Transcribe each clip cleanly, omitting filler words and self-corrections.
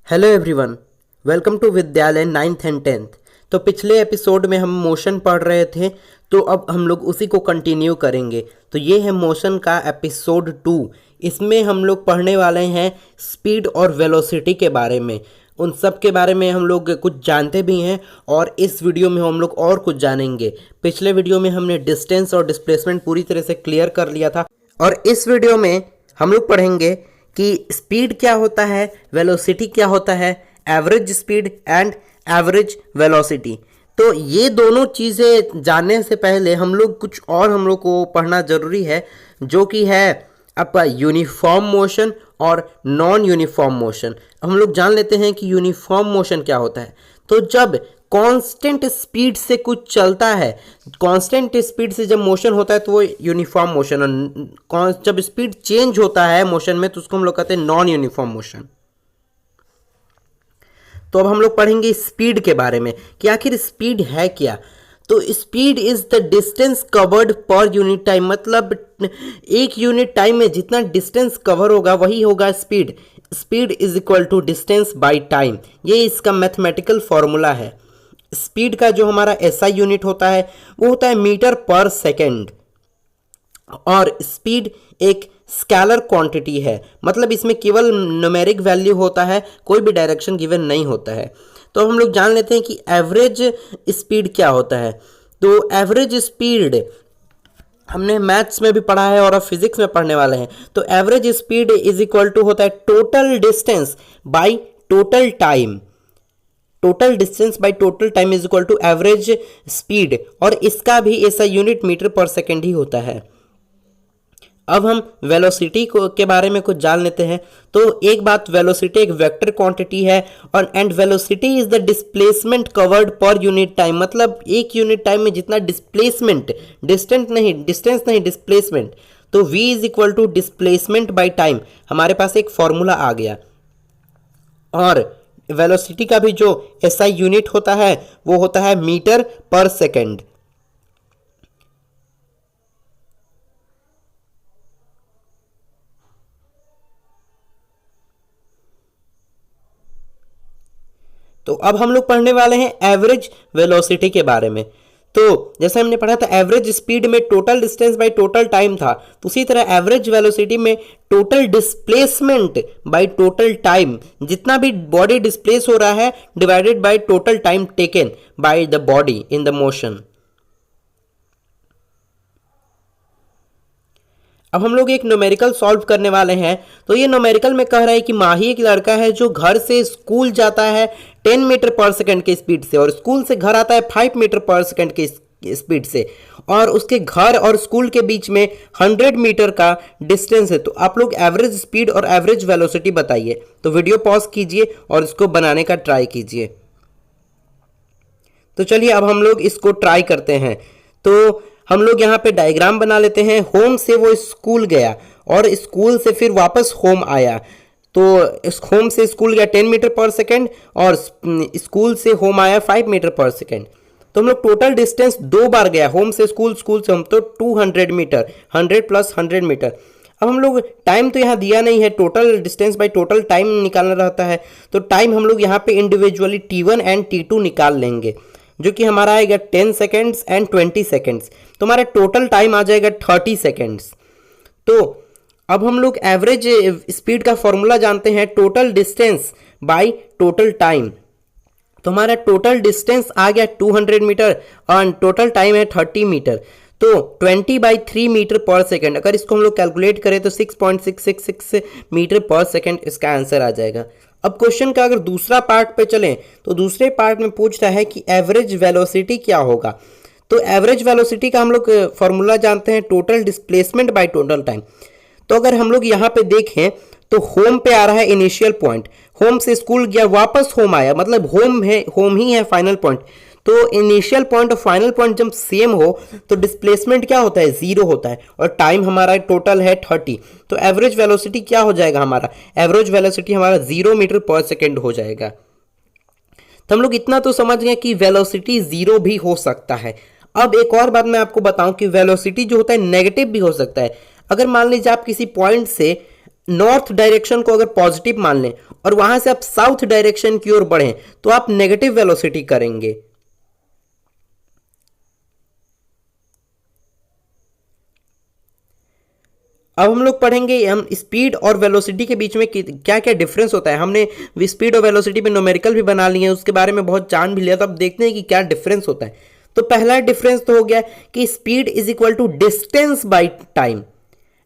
Hello everyone, welcome to विद्यालय 9th and 10th। तो पिछले एपिसोड में हम मोशन पढ़ रहे थे, तो अब हम लोग उसी को कंटिन्यू करेंगे। तो ये है मोशन का एपिसोड 2। इसमें हम लोग पढ़ने वाले हैं स्पीड और वेलोसिटी के बारे में। उन सब के बारे में हम लोग कुछ जानते भी हैं और इस वीडियो में हम लोग और कुछ जानेंगे। पिछले वीडियो में हमने डिस्टेंस और डिस्प्लेसमेंट पूरी तरह से क्लियर कर लिया था और इस वीडियो में हम लोग पढ़ेंगे कि स्पीड क्या होता है, वेलोसिटी क्या होता है, average speed and average velocity. तो ये दोनों चीज़ें जानने से पहले हम लोग को पढ़ना ज़रूरी है, जो कि है आपका यूनिफॉर्म मोशन और नॉन यूनिफॉर्म मोशन। हम लोग जान लेते हैं कि यूनिफॉर्म मोशन क्या होता है। तो जब कांस्टेंट स्पीड से कुछ चलता है, कांस्टेंट स्पीड से जब मोशन होता है तो वो यूनिफॉर्म मोशन, और जब स्पीड चेंज होता है मोशन में तो उसको हम लोग कहते हैं नॉन यूनिफॉर्म मोशन। तो अब हम लोग पढ़ेंगे स्पीड के बारे में कि आखिर स्पीड है क्या। तो speed is the distance covered per unit time, मतलब एक यूनिट टाइम में जितना डिस्टेंस कवर होगा वही होगा speed. Speed is equal to distance by time, ये इसका मैथमेटिकल फॉर्मूला है। स्पीड का जो हमारा एसआई यूनिट होता है वो होता है मीटर पर सेकेंड, और स्पीड एक स्केलर क्वांटिटी है, मतलब इसमें केवल न्यूमेरिक वैल्यू होता है, कोई भी डायरेक्शन गिवन नहीं होता है। तो हम लोग जान लेते हैं कि एवरेज स्पीड क्या होता है। तो एवरेज स्पीड हमने मैथ्स में भी पढ़ा है और अब फिजिक्स में पढ़ने वाले हैं। तो average speed is equal to होता है total distance by total time. Total distance by total time is equal to average speed, और इसका भी ऐसा यूनिट मीटर पर सेकेंड ही होता है। अब हम वेलोसिटी के बारे में कुछ जान लेते हैं। तो एक बात, वेलोसिटी एक वेक्टर क्वांटिटी है और and velocity is the displacement covered per unit time, मतलब एक यूनिट टाइम में जितना डिस्प्लेसमेंट, डिस्टेंस नहीं डिस्प्लेसमेंट। तो v is equal to displacement by time, हमारे पास एक फॉर्मूला आ गया। और वेलोसिटी का भी जो एसआई यूनिट होता है वो होता है मीटर पर सेकेंड। तो अब हम लोग पढ़ने वाले हैं एवरेज वेलोसिटी के बारे में। तो जैसे हमने पढ़ा था एवरेज स्पीड में total distance by total time था, तो उसी तरह एवरेज वेलोसिटी में total displacement bye total time, जितना भी बॉडी डिस्प्लेस हो रहा है divided by total time taken by the body in the motion. अब हम लोग एक न्यूमेरिकल सॉल्व करने वाले हैं। तो ये न्यूमेरिकल में कह रहा है कि माही एक लड़का है जो घर से स्कूल जाता है 10 मीटर पर सेकंड की स्पीड से, और स्कूल से घर आता है 5 मीटर पर सेकंड की स्पीड से, और उसके घर और स्कूल के बीच में 100 मीटर का डिस्टेंस है। तो आप लोग एवरेज स्पीड और एवरेज वेलोसिटी बताइए। तो वीडियो पॉज कीजिए और इसको बनाने का ट्राई कीजिए। तो चलिए अब हम लोग इसको ट्राई करते हैं। तो हम लोग यहाँ पे डायग्राम बना लेते हैं। होम से वो स्कूल गया और स्कूल से फिर वापस होम आया। तो होम से स्कूल गया 10 मीटर पर सेकेंड और स्कूल से होम आया 5 मीटर पर सेकेंड। तो हम लोग टोटल डिस्टेंस 2 बार गया, होम से स्कूल, स्कूल से होम, तो 200 मीटर, 100 प्लस 100 मीटर। अब हम लोग टाइम तो यहाँ दिया नहीं है, total distance by total time निकालना रहता है। तो टाइम हम लोग यहाँ पे इंडिविजुअली T1 एंड T2 निकाल लेंगे, जो कि हमारा आएगा 10 सेकेंड्स एंड 20 सेकेंड्स। तो हमारा टोटल टाइम आ जाएगा 30 सेकेंड्स। तो अब हम लोग एवरेज स्पीड का फॉर्मूला जानते हैं, total distance by total time. तो हमारा टोटल डिस्टेंस आ गया 200 मीटर और टोटल टाइम है 30 मीटर। तो 20/3 मीटर पर सेकेंड, अगर इसको हम लोग कैलकुलेट करें तो 6.666 मीटर पर सेकेंड इसका आंसर आ जाएगा। अब क्वेश्चन का अगर दूसरा पार्ट पे चलें तो दूसरे पार्ट में पूछता है कि एवरेज वेलोसिटी क्या होगा। तो एवरेज वेलोसिटी का हम लोग फॉर्मूला जानते हैं, total displacement bye total time. तो अगर हम लोग यहाँ पे देखें तो होम पे आ रहा है इनिशियल पॉइंट, होम से स्कूल गया वापस होम आया, मतलब होम ही है फाइनल पॉइंट। तो इनिशियल पॉइंट और फाइनल पॉइंट जब सेम हो तो डिस्प्लेसमेंट क्या होता है, 0 होता है, और टाइम हमारा टोटल है 30। तो एवरेज वेलोसिटी क्या हो जाएगा हमारा, एवरेज वेलोसिटी हमारा 0 मीटर पर सेकेंड हो जाएगा। तो हम लोग इतना तो समझ गए कि वेलोसिटी 0 भी हो सकता है। अब एक और बात मैं आपको बताऊं कि वेलोसिटी जो होता है नेगेटिव भी हो सकता है। अगर मान लीजिए आप किसी पॉइंट से नॉर्थ डायरेक्शन को अगर पॉजिटिव मान लें और वहां से आप साउथ डायरेक्शन की ओर बढ़ें तो आप नेगेटिव वेलोसिटी करेंगे। अब हम लोग पढ़ेंगे हम स्पीड और वेलोसिटी के बीच में क्या क्या डिफरेंस होता है। हमने स्पीड और वेलोसिटी पे न्यूमेरिकल भी बना लिए हैं, उसके बारे में बहुत जान भी लिया, तो अब देखते हैं कि क्या डिफरेंस होता है। तो पहला डिफरेंस तो हो गया कि speed is equal to distance by time.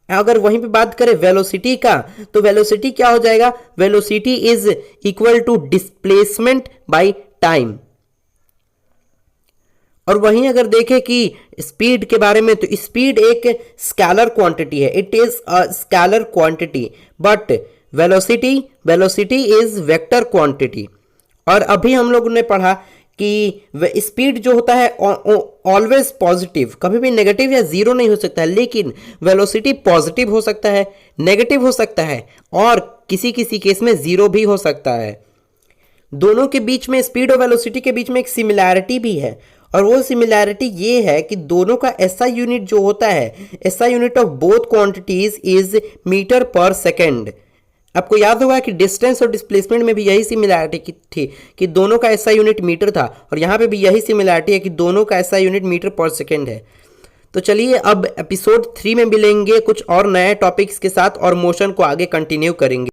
अगर वहीं पे बात करें वेलोसिटी का, तो वेलोसिटी क्या हो जाएगा, velocity is equal to displacement by time. और वहीं अगर देखें कि स्पीड के बारे में, तो स्पीड एक स्केलर क्वांटिटी है, it is a scalar quantity, but velocity is vector quantity. और अभी हम लोगों ने पढ़ा कि स्पीड जो होता है ऑलवेज पॉजिटिव, कभी भी नेगेटिव या जीरो नहीं हो सकता है, लेकिन वेलोसिटी पॉजिटिव हो सकता है, नेगेटिव हो सकता है और किसी किसी केस में जीरो भी हो सकता है। दोनों के बीच में, स्पीड और वेलोसिटी के बीच में एक सिमिलैरिटी भी है, और वो सिमिलैरिटी ये है कि दोनों का एसआई यूनिट जो होता है, SI unit of both quantities is metre per second. आपको याद होगा कि डिस्टेंस और डिस्प्लेसमेंट में भी यही सिमिलैरिटी थी कि दोनों का एसआई यूनिट मीटर था, और यहाँ पे भी यही सिमिलैरिटी है कि दोनों का SI unit metre per second है। तो चलिए अब एपिसोड 3 में मिलेंगे कुछ और नए टॉपिक्स के साथ और मोशन को आगे कंटिन्यू करेंगे।